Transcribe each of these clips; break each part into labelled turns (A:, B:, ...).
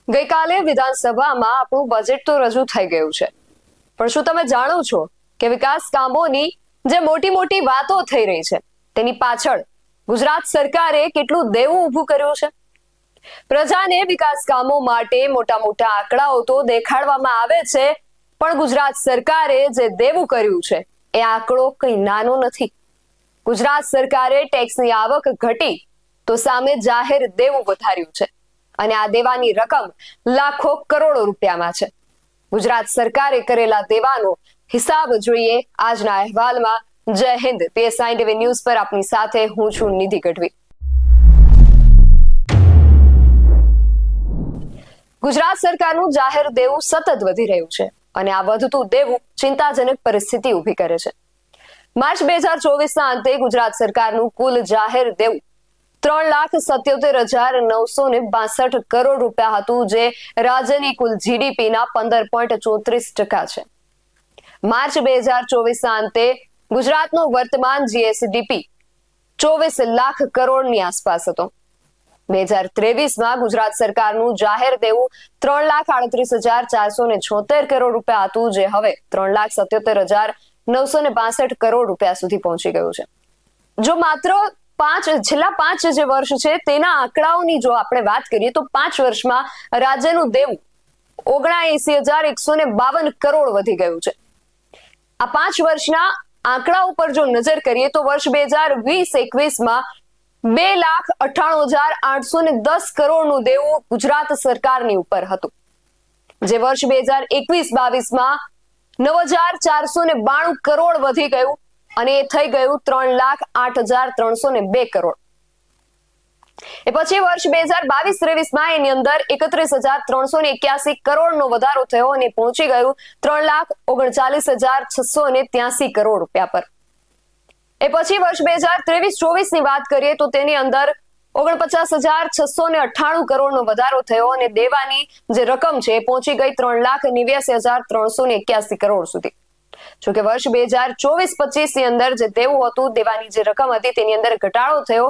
A: ગઈકાલે વિધાનસભામાં આપણું બજેટ તો રજૂ થઈ ગયું છે, પણ શું તમે જાણો છો કે વિકાસ કામોની જે મોટી મોટી વાતો થઈ રહી છે તેની પાછળ ગુજરાત સરકારે કેટલું દેવું ઊભું કર્યું છે? પ્રજાને વિકાસ કામો માટે મોટા મોટા આંકડાઓ તો દેખાડવામાં આવે છે, પણ ગુજરાત સરકારે જે દેવું કર્યું છે એ આંકડો કંઈ નાનો નથી. ગુજરાત સરકારે ટેક્સની આવક ઘટી તો સામે જાહેર દેવું વધાર્યું છે, અને આ દેવાની રકમ લાખો કરોડો રૂપિયામાં છે. ગુજરાત સરકારે કરેલા દેવાનો હિસાબ જોઈએ આજના અહેવાલમાં. જય હિન્દ. PSI TV ન્યૂઝ પર આપની સાથે હું છું નિધિ ગઢવી. ગુજરાત સરકારનું જાહેર દેવું સતત વધી રહ્યું છે, અને આ વધતું દેવું ચિંતાજનક પરિસ્થિતિ ઊભી કરે છે. માર્ચ 2024ના અંતે ગુજરાત સરકારનું કુલ જાહેર દેવું 3,77,962 કરોડ રૂપિયા હતું, જે રાજ્યની કુલ જીડીપીના 15.34% છે. માર્ચ 2024ના અંતે ગુજરાતનો વર્તમાન જીએસડીપી 24 લાખ કરોડની આસપાસ હતો. 2023માં ગુજરાત સરકારનું જાહેર દેવું 3,38,476 કરોડ રૂપિયા હતું, જે હવે 3,77,962 કરોડ રૂપિયા સુધી પહોંચી ગયું છે. જો માત્ર છેલ્લા 5 જે વર્ષ છે તેના આંકડાઓની જો આપણે વાત કરીએ તો 5 વર્ષમાં રાજ્યનું દેવું 79,152 કરોડ વધી ગયું છે. આ 5 વર્ષના આંકડા ઉપર જો નજર કરીએ તો વર્ષ 2020-21માં 2,98,810 કરોડનું દેવું ગુજરાત સરકારની ઉપર હતું, જે વર્ષ 2021-22માં 9,492 કરોડ વધી ગયું અને એ થઈ ગયું 3,08,302 કરોડ. એ પછી વર્ષ 2022-23માં એની અંદર 31,381 કરોડનો વધારો થયો અને પહોંચી ગયું 3,39,683 કરોડ રૂપિયા પર. એ પછી વર્ષ 2023-24ની વાત કરીએ તો તેની અંદર 49,698 કરોડનો વધારો થયો અને દેવાની જે રકમ છે એ પહોંચી ગઈ 3,89,381 કરોડ સુધી. જોકે વર્ષ 2024-25ની અંદર જે દેવું હતું, દેવાની જે રકમ હતી તેની અંદર ઘટાડો થયો.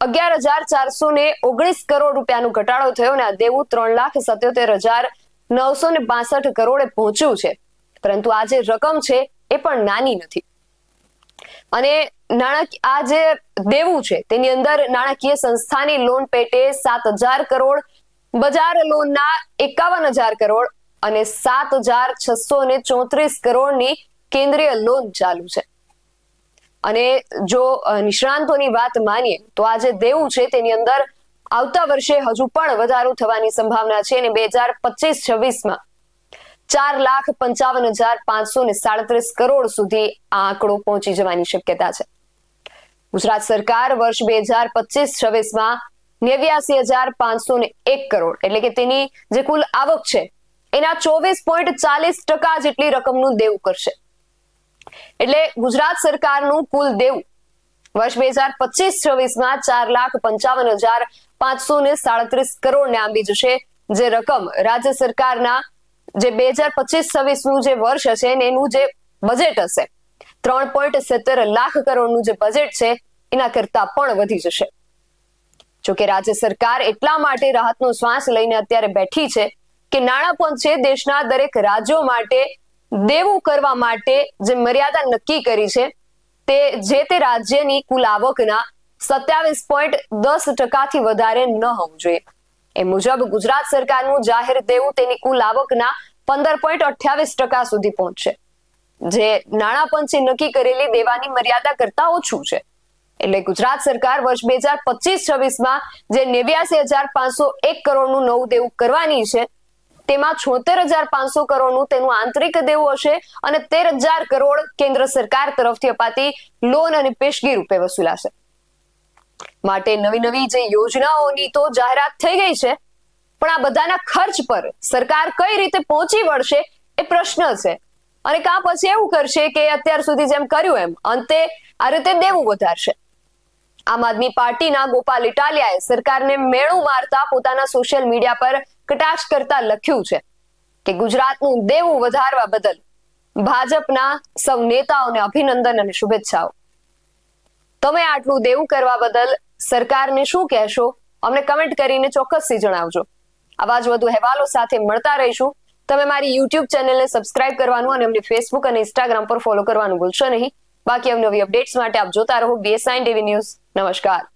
A: 11,419 કરોડ રૂપિયાનો ઘટાડો થયો અને આ દેવું 3,77,962 કરોડે પહોંચ્યું છે. પરંતુ આ જે રકમ છે એ પણ નાની નથી. અને આ જે દેવું છે તેની અંદર નાણાકીય સંસ્થાની લોન પેટે 7,000 કરોડ, બજાર લોનના 51,000 કરોડ અને 7,634 કરોડની કેન્દ્રીય લોન ચાલુ છે. અને જો નિષ્ણાંતોની વાત માનીએ તો આ જે દેવું છે તેની અંદર આવતા વર્ષે હજુ પણ વધારો થવાની સંભાવના છે, અને 2025-26માં 4,55,537 કરોડ સુધી આ આંકડો પહોંચી જવાની શક્યતા છે. ગુજરાત સરકાર વર્ષ 2025-26માં 89,501 કરોડ એટલે કે તેની જે કુલ આવક છે એના 24.40% જેટલી રકમનું દેવું કરશે. એટલે ગુજરાત સરકારનું કુલ દેવું વર્ષ 2025-26માં 4,55,537 કરોડને આંબી જશે. જે રકમ રાજ્ય સરકારના જે 2025-26નું જે વર્ષ હશે એનું જે બજેટ હશે 3.70 લાખ કરોડનું જે બજેટ છે એના કરતા પણ વધી જશે. જોકે રાજ્ય સરકાર એટલા માટે રાહતનો શ્વાસ લઈને અત્યારે બેઠી છે કે નાણાં પંચે દેશના દરેક રાજ્યો માટે દેવું કરવા માટે જે મર્યાદા નક્કી કરી છે તે જે તે રાજ્યની કુલ આવકના 27.10%થી વધારે ન હોવું જોઈએ. એ મુજબ ગુજરાત સરકારનું જાહેર દેવું તેની કુલ આવકના 15.28% સુધી પહોંચશે, જે નાણાં પંચે નક્કી કરેલી દેવાની મર્યાદા કરતા ઓછું છે. એટલે ગુજરાત સરકાર વર્ષ 2025-26માં જે 89,501 કરોડનું નવું દેવું કરવાની છે તેમાં 76,500 કરોડનું તેનું આંતરિક દેવું હશે અને 13,000 કરોડ કેન્દ્ર સરકાર તરફથી અપાતી લોન અને પેશગી રૂપે વસૂલાશે. માટે નવી જે યોજનાઓની તો જાહેરાત થઈ ગઈ છે, પણ આ બધાના ખર્ચ પર સરકાર કઈ રીતે પહોંચી વળશે એ પ્રશ્ન છે. અને કાં પછી એવું કરશે કે અત્યાર સુધી જેમ કર્યું એમ અંતે આ રીતે દેવું વધારશે. આમ આદમી પાર્ટીના ગોપાલ ઇટાલિયાએ સરકારને મેણું મારતા પોતાના સોશિયલ મીડિયા પર કટાક્ષ કરતા લખ્યું છે કે ગુજરાતનું દેવું વધારવા બદલ ભાજપના સૌ નેતાઓને અભિનંદન અને શુભેચ્છાઓ. તમે આટલું દેવું કરવા બદલ સરકારને શું કહેશો? અમને કમેન્ટ કરીને ચોક્કસથી જણાવજો. આવા જ વધુ અહેવાલો સાથે મળતા રહીશું. તમે મારી YouTube ચેનલને સબસ્ક્રાઇબ કરવાનું અને અમને Facebook અને Instagram પર ફોલો કરવાનું ભૂલશો નહીં. બાકી અવનવી અપડેટ્સ માટે આપ જોતા રહો BSI ટીવી ન્યૂઝ. નમસ્કાર.